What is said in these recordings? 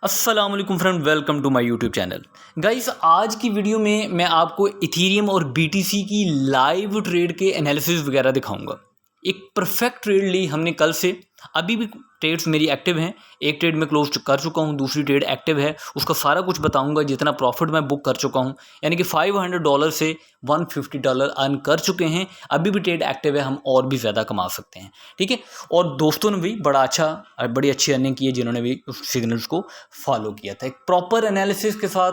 अस्सलाम वालेकुम friend, welcome to my YouTube channel. Guys, आज की वीडियो में मैं आपको इथीरियम और बीटीसी की लाइव ट्रेड के एनालिसिस वगैरह दिखाऊंगा। एक परफेक्ट ट्रेड ली हमने कल से, अभी भी ट्रेड्स मेरी एक्टिव हैं। एक ट्रेड मैं क्लोज कर चुका हूं, दूसरी ट्रेड एक्टिव है, उसका सारा कुछ बताऊंगा। जितना प्रॉफिट मैं बुक कर चुका हूं, यानी कि $500 से $150 अर्न कर चुके हैं। अभी भी ट्रेड एक्टिव है, हम और भी ज़्यादा कमा सकते हैं। ठीक है, और दोस्तों ने भी बड़ी अच्छी अर्निंग की है जिन्होंने भी उस सिग्नल्स को फॉलो किया था। एक प्रॉपर एनालिसिस के साथ,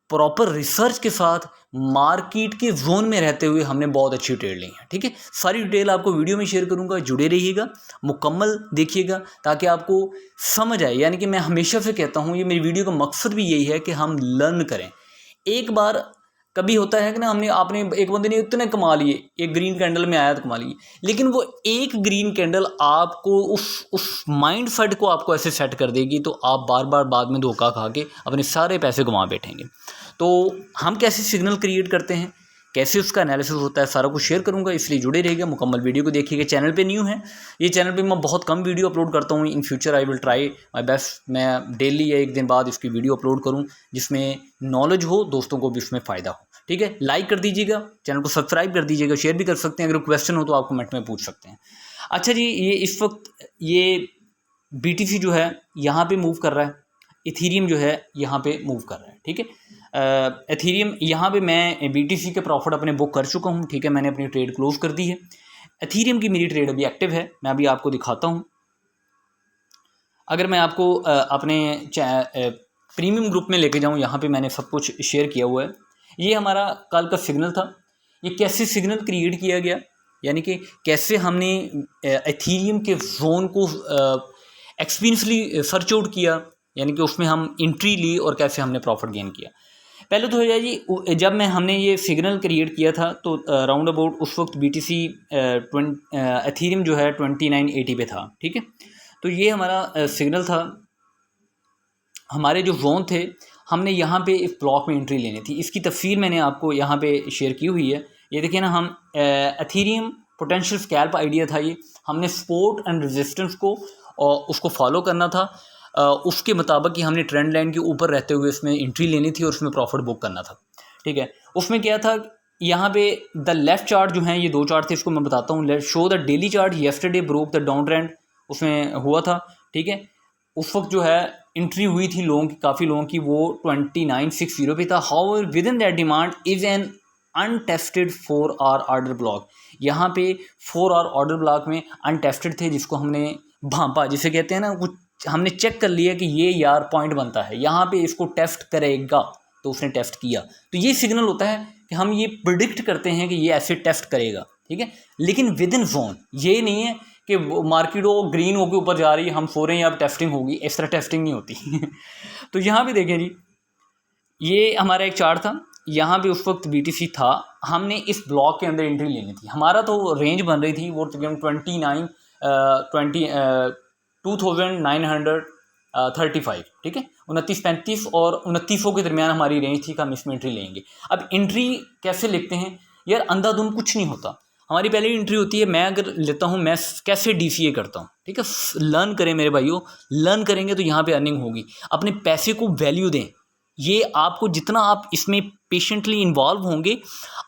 प्रॉपर रिसर्च के साथ, मार्केट के जोन में रहते हुए हमने बहुत अच्छी ट्रेड ली है। ठीक है, सारी डिटेल आपको वीडियो में शेयर करूंगा, जुड़े रहिएगा, मुकम्मल देखिएगा ताकि आपको समझ आए। यानी कि मैं हमेशा से कहता हूं, ये मेरी वीडियो का मकसद भी यही है कि हम लर्न करें। एक बार कभी होता है कि ना, आपने एक बंदे ने इतने कमा लिए, एक ग्रीन कैंडल में आया तो कमा लिए, लेकिन वो एक ग्रीन कैंडल आपको उस माइंड सेट को आपको ऐसे सेट कर देगी तो आप बार बार बाद में धोखा खा के अपने सारे पैसे गंवा बैठेंगे। तो हम कैसे सिग्नल क्रिएट करते हैं, कैसे उसका एनालिसिस होता है, सारा कुछ शेयर करूंगा, इसलिए जुड़े रहिएगा, मुकम्मल वीडियो को देखिएगा। चैनल पे न्यू है, ये चैनल पे मैं बहुत कम वीडियो अपलोड करता हूँ। In future I will try my best, मैं डेली या एक दिन बाद इसकी वीडियो अपलोड करूँ जिसमें नॉलेज हो, दोस्तों को भी उसमें फ़ायदा हो। ठीक है, लाइक कर दीजिएगा, चैनल को सब्सक्राइब कर दीजिएगा, शेयर भी कर सकते हैं। अगर क्वेश्चन हो तो आप कमेंट में पूछ सकते हैं। अच्छा जी, ये इस वक्त ये बीटीसी जो है यहाँ पे मूव कर रहा है, इथीरियम जो है यहाँ पे मूव कर रहा है। ठीक है, एथीरियम यहाँ पे मैं बीटीसी के प्रॉफिट अपने बुक कर चुका हूँ। ठीक है, मैंने अपनी ट्रेड क्लोज कर दी है। एथीरियम की मेरी ट्रेड अभी एक्टिव है, मैं अभी आपको दिखाता हूँ। अगर मैं आपको अपने प्रीमियम ग्रुप में लेके जाऊँ, यहाँ पे मैंने सब कुछ शेयर किया हुआ है। ये हमारा कल का सिग्नल था। ये कैसे सिग्नल क्रिएट किया गया, यानी कि कैसे हमने एथीरियम के जोन को एक्सपीरियंसली सर्च आउट किया, यानी कि उसमें हम एंट्री ली और कैसे हमने प्रॉफिट गेन किया। पहले तो हो जाए जी, जब हमने ये सिग्नल क्रिएट किया था तो राउंड अबाउट उस वक्त बीटीसी एथीरियम जो है 2980 पे था। ठीक है, तो ये हमारा सिग्नल था। हमारे जो जोन थे, हमने यहाँ पे इस ब्लॉक में एंट्री लेनी थी। इसकी तफसीर मैंने आपको यहाँ पे शेयर की हुई है। ये देखिए ना, हम एथीरियम पोटेंशियल स्कैल्प आइडिया था ये। हमने सपोर्ट एंड रेजिस्टेंस को उसको फॉलो करना था, उसके मुताबिक ही हमने ट्रेंड लाइन के ऊपर रहते हुए उसमें एंट्री लेनी थी और उसमें प्रॉफिट बुक करना था। ठीक है, उसमें क्या था, यहाँ पे द लेफ्ट चार्ट जो है, ये दो चार्ट थे, इसको मैं बताता हूँ। Let's show the daily chart. Yesterday broke the down trend, उसमें हुआ था। ठीक है, उस वक्त जो है एंट्री हुई थी लोगों की, काफ़ी लोगों की, वो 2960 पे था। How within that demand is an untested 4 hour order block. यहाँ पे 4 आवर ऑर्डर ब्लॉक में अनटेस्टेड थे, जिसको हमने भांपा, जिसे कहते हैं ना, कुछ हमने चेक कर लिया कि ये यार पॉइंट बनता है, यहाँ पे इसको टेस्ट करेगा, तो उसने टेस्ट किया। तो ये सिग्नल होता है कि हम ये प्रिडिक्ट करते हैं कि ये ऐसे टेस्ट करेगा। ठीक है, लेकिन विद इन जोन, ये नहीं है कि मार्केट वो ग्रीन होकर ऊपर जा रही है, हम सो रहे हैं अब टेस्टिंग होगी, इस तरह टेस्टिंग नहीं होती। तो यहाँ पे देखें जी, ये हमारा एक चार्ट था। यहाँ पे उस वक्त बीटीसी था, हमने इस ब्लॉक के अंदर एंट्री लेनी थी। हमारा तो रेंज बन रही थी वो तकरीबन 2935। ठीक है, 2935 और 2900 के दरमियान हमारी रेंज थी कि हम इसमें एंट्री लेंगे। अब एंट्री कैसे लिखते हैं यार, अंधाधुंध कुछ नहीं होता। हमारी पहली एंट्री होती है, मैं अगर लेता हूँ, मैं कैसे डीसीए करता हूँ। ठीक है, लर्न करें मेरे भाइयों, लर्न करेंगे तो यहाँ पे अर्निंग होगी। अपने पैसे को वैल्यू दें। ये आपको जितना आप इसमें पेशेंटली इन्वॉल्व होंगे,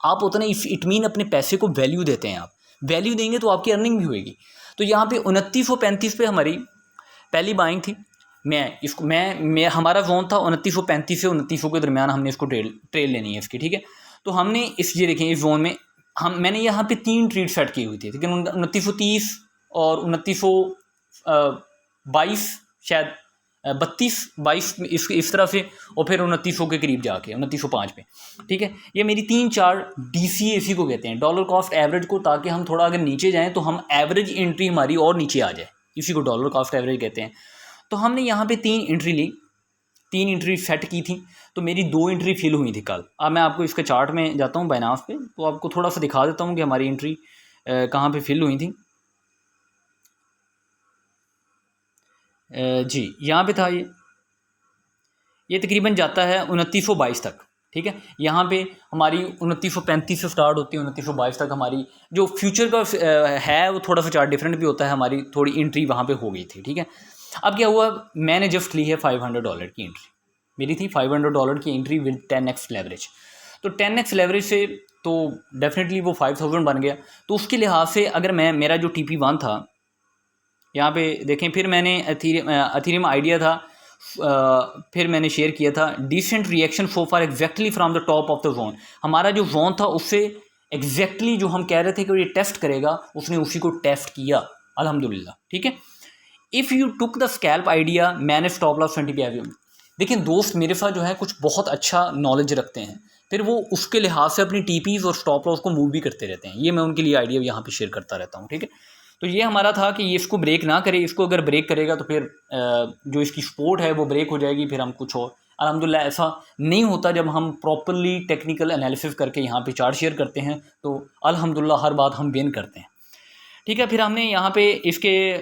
आप उतना इट मीन अपने पैसे को वैल्यू देते हैं। आप वैल्यू देंगे तो आपकी अर्निंग भी होगी। तो यहाँ पे 2935 पे हमारी पहली बाइंग थी। मैं हमारा जोन था 2935 से 2900 के दरमियान, हमने इसको ट्रेल लेनी है इसकी। ठीक है, तो हमने ये देखें, इस जोन में मैंने यहाँ पे 3 ट्रेड सेट की हुई थी। ठीक है, 2930 और 2922, शायद 32-22 इस तरह से, और फिर 2900 के करीब जाके 2905 पे। ठीक है, ये मेरी 3-4 DCA इसी को कहते हैं, डॉलर कॉस्ट एवरेज को, ताकि हम थोड़ा अगर नीचे जाएं तो हम एवरेज एंट्री हमारी और नीचे आ जाए, इसी को डॉलर कॉस्ट एवरेज कहते हैं। तो हमने यहाँ पे 3 एंट्री ली, 3 एंट्री सेट की थी, तो मेरी 2 एंट्री फिल हुई थी कल। अब मैं आपको इसके चार्ट में जाता हूँ बाइनांस पे, तो आपको थोड़ा सा दिखा देता हूँ कि हमारी एंट्री कहाँ पे फिल हुई थी। जी, यहाँ पे था ये तकरीबन जाता है 2922 तक। ठीक है, यहाँ पे हमारी 2935 से स्टार्ट होती है, 2922 तक हमारी जो फ्यूचर का है वो थोड़ा सा चार्ट डिफरेंट भी होता है, हमारी थोड़ी एंट्री वहाँ पे हो गई थी। ठीक है, अब क्या हुआ, मैंने जस्ट ली है $500 की एंट्री, मेरी थी $500 की एंट्री विद 10x लेवरेज। तो 10x लेवरेज से तो डेफिनेटली वो 5000 बन गया। तो उसके लिहाज से अगर मैं, मेरा जो TP1 था, यहाँ पे देखें, फिर मैंने अथीरियम आइडिया था, फिर मैंने शेयर किया था decent reaction so far exactly from the top of the zone. हमारा जो जोन था उससे एग्जैक्टली जो हम कह रहे थे कि ये टेस्ट करेगा, उसने उसी को टेस्ट किया अल्हम्दुलिल्लाह। ठीक है, if you took the scalp idea, मैंने स्टॉप लॉस 20 पे। देखिए दोस्त मेरे साथ जो है कुछ बहुत अच्छा नॉलेज रखते हैं, फिर वो उसके लिहाज से अपनी टीपीज़ और स्टॉप लॉस को मूव भी करते रहते हैं। ये मैं उनके लिए आइडिया यहाँ पे शेयर करता रहता हूँ। ठीक है, तो ये हमारा था कि ये इसको ब्रेक ना करे, इसको अगर ब्रेक करेगा तो फिर जो इसकी सपोर्ट है वो ब्रेक हो जाएगी, फिर हम कुछ और। अल्हम्दुलिल्लाह ऐसा नहीं होता, जब हम प्रॉपरली टेक्निकल एनालिसिस करके यहाँ पे चार्ट शेयर करते हैं तो अल्हम्दुलिल्लाह हर बात हम विन करते हैं। ठीक है, फिर हमने यहाँ पे इसके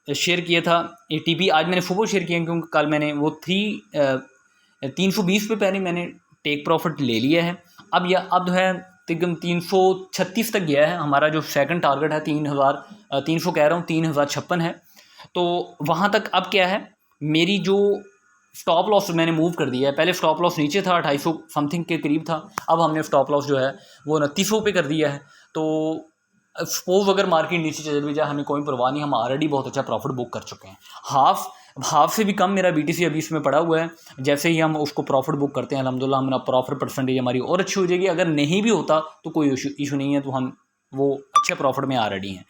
शेयर किया था ये TP, आज मैंने सुबह शेयर किया क्योंकि कल मैंने वो 320 पे पहले मैंने टेक प्रॉफिट ले लिया है। अब जो है तकरीबन 336 तक गया है। हमारा जो सेकंड टारगेट है 300 कह रहा हूँ, 3056 है। तो वहाँ तक अब क्या है, मेरी जो स्टॉप लॉस मैंने मूव कर दिया है। पहले स्टॉप लॉस नीचे था, 250 समथिंग के करीब था, अब हमने स्टॉप लॉस जो है वो 2900 पे कर दिया है। तो सपोज अगर मार्केट नीचे चल भी जाए, हमें कोई परवाह नहीं, हम ऑलरेडी बहुत अच्छा प्रॉफिट बुक कर चुके हैं। हाफ से भी कम मेरा BTC अभी इसमें पड़ा हुआ है। जैसे ही हम उसको प्रॉफिट बुक करते हैं अल्हम्दुलिल्लाह हमारा प्रॉफिट परसेंटेज हमारी और अच्छी हो जाएगी। अगर नहीं भी होता तो कोई इशू नहीं है, तो हम वो अच्छे प्रॉफिट में ऑलरेडी हैं।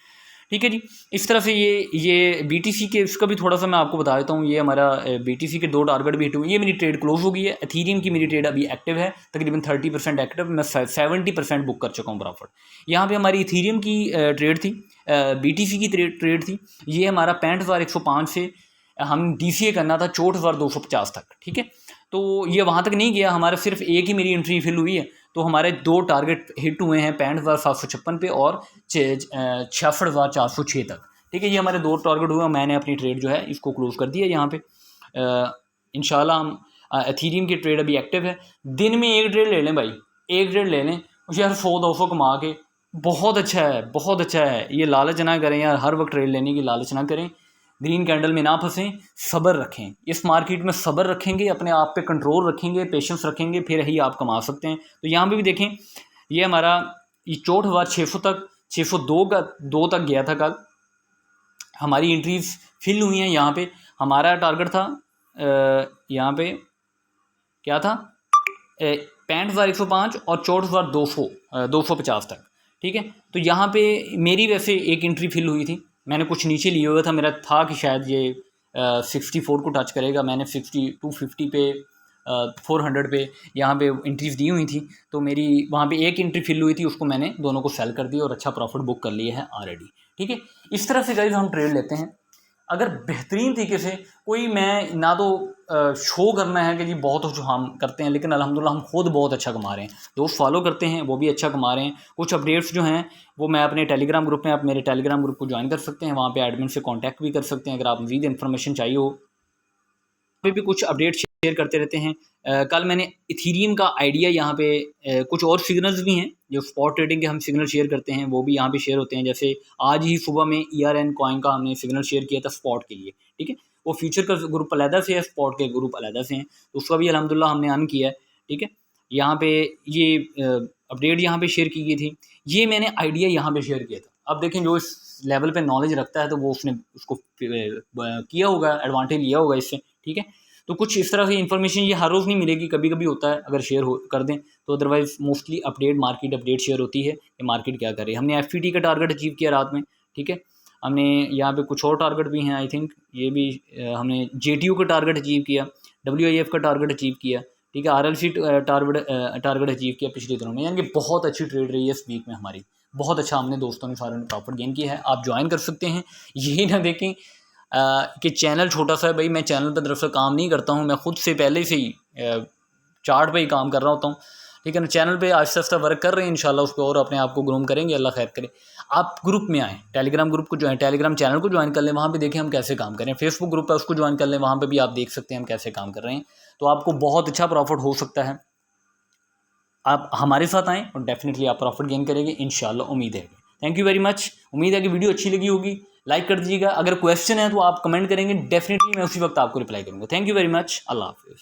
ठीक है जी, इस तरह से ये BTC के इसका भी थोड़ा सा मैं आपको बता देता हूँ। ये हमारा BTC के 2 टारगेट भी हिट हुए। ये मेरी ट्रेड क्लोज हो गई है। एथीरियम की मेरी ट्रेड अभी एक्टिव है, तकरीबन 30% एक्टिव, मैं 70% बुक कर चुका हूँ प्रॉफिट। यहाँ पे हमारी एथीरियम की ट्रेड थी, BTC की ट्रेड थी। ये हमारा 65,105 से हम DCA करना था 64,250 तक। ठीक है, तो ये वहाँ तक नहीं गया, हमारा सिर्फ एक ही मेरी एंट्री फिल हुई है। तो हमारे 2 टारगेट हिट हुए हैं 65,756 पे और 66,406 तक। ठीक है, ये हमारे 2 टारगेट हुए। मैंने अपनी ट्रेड जो है इसको क्लोज कर दिया यहाँ पे। इंशाल्लाह हम एथीरियम की ट्रेड अभी एक्टिव है। दिन में एक ट्रेड ले लें भाई, एक ट्रेड ले लें, उसे यार 100-200 कमा के बहुत अच्छा है, बहुत अच्छा है। ये लालच ना करें यार, हर वक्त ट्रेड लेने की लालच ना करें, ग्रीन कैंडल में ना फंसें, सब्र रखें। इस मार्केट में सब्र रखेंगे, अपने आप पे कंट्रोल रखेंगे, पेशेंस रखेंगे, फिर ही आप कमा सकते हैं। तो यहाँ पे भी देखें, ये हमारा ये 64,600 तक, 602 तक गया था कल। हमारी एंट्रीज फिल हुई हैं। यहाँ पे हमारा टारगेट था यहाँ पे क्या था, 65,105 और 64,250 तक। ठीक है, तो यहाँ पे मेरी वैसे एक एंट्री फिल हुई थी, मैंने कुछ नीचे लिए हुआ था, मेरा था कि शायद ये 64 को टच करेगा। मैंने 250 पे 400 पे यहाँ पे एंट्रीज दी हुई थी, तो मेरी वहाँ पे एक एंट्री फिल हुई थी, उसको मैंने दोनों को सेल कर दिया और अच्छा प्रॉफिट बुक कर लिया है ऑलरेडी। ठीक है, इस तरह से गाइस हम ट्रेड लेते हैं। अगर बेहतरीन तरीके से कोई, मैं ना तो शो करना है कि जी बहुत कुछ हम करते हैं, लेकिन अल्हम्दुलिल्लाह हम खुद बहुत अच्छा कमा रहे हैं। दोस्त फॉलो करते हैं, वो भी अच्छा कमा रहे हैं। कुछ अपडेट्स जो हैं वो मैं अपने टेलीग्राम ग्रुप में, आप मेरे टेलीग्राम ग्रुप को ज्वाइन कर सकते हैं, वहाँ पे एडमिन से कांटेक्ट भी कर सकते हैं अगर आप मज़ीद इन्फॉर्मेशन चाहिए हो। भी कुछ अपडेट शेयर करते रहते हैं। कल मैंने इथीरियम का आइडिया यहाँ पे कुछ और सिग्नल्स भी हैं जो स्पॉट ट्रेडिंग के हम सिग्नल शेयर करते हैं, वो भी यहाँ पे शेयर होते हैं। जैसे आज ही सुबह में ERN कॉइन का हमने सिग्नल शेयर किया था स्पॉट के लिए। ठीक है, वो फ्यूचर का ग्रुप अलहदा से है, स्पॉट के ग्रुप अलहदा से हैं, तो उसका भी अल्हम्दुलिल्लाह हमने अन किया है। ठीक है, यहाँ पे ये अपडेट यहाँ पे शेयर की गई थी। ये मैंने आइडिया यहाँ पे शेयर किया था। अब देखें, जो इस लेवल पे नॉलेज रखता है तो वो उसने उसको किया होगा, एडवांटेज लिया होगा इससे। ठीक है, तो कुछ इस तरह की इन्फॉर्मेशन ये हर रोज़ नहीं मिलेगी, कभी कभी होता है अगर शेयर कर दें तो, otherwise mostly market update share होती है कि मार्केट क्या करे। हमने FPT का टारगेट अचीव किया रात में। ठीक है, हमने यहाँ पे कुछ और टारगेट भी हैं, आई थिंक ये भी हमने JTU का टारगेट अचीव किया, WIF का टारगेट अचीव किया। ठीक है, RLC टारगेट अचीव किया पिछले दिनों में। यानी कि बहुत अच्छी ट्रेड रही है इस वीक में हमारी, बहुत अच्छा हमने दोस्तों ने सारे ने प्रॉफिट गेन किया है। आप ज्वाइन कर सकते हैं। यही ना देखें कि चैनल छोटा सा है भाई, मैं चैनल पर दरअसल काम नहीं करता हूँ, मैं खुद से पहले से ही चार्ट पे ही काम कर रहा होता हूँ। ठीक है ना, चैनल पे आहिस्ता आहिस्ता वर्क कर रहे हैं इंशाल्लाह, उस पर और अपने आप को ग्रूम करेंगे, अल्लाह खैर करे। आप ग्रुप में आएँ, टेलीग्राम ग्रुप को ज्वाइन, टेलीग्राम चैनल को ज्वाइन कर लें, वहाँ पे देखें हम कैसे काम करें। फेसबुक ग्रुप है उसको ज्वाइन कर लें, वहाँ पे भी आप देख सकते हैं हम कैसे काम कर रहे हैं। तो आपको बहुत अच्छा प्रॉफिट हो सकता है, आप हमारे साथ आएँ और डेफिनेटली आप प्रॉफिट गेन करेंगे इंशाल्लाह, उम्मीद है। थैंक यू वेरी मच, उम्मीद है कि वीडियो अच्छी लगी होगी। लाइक कर दीजिएगा। अगर क्वेश्चन है तो आप कमेंट करेंगे, डेफिनेटली मैं उसी वक्त आपको रिप्लाई करूँगा। Thank you very much. अल्लाह हाफिज़।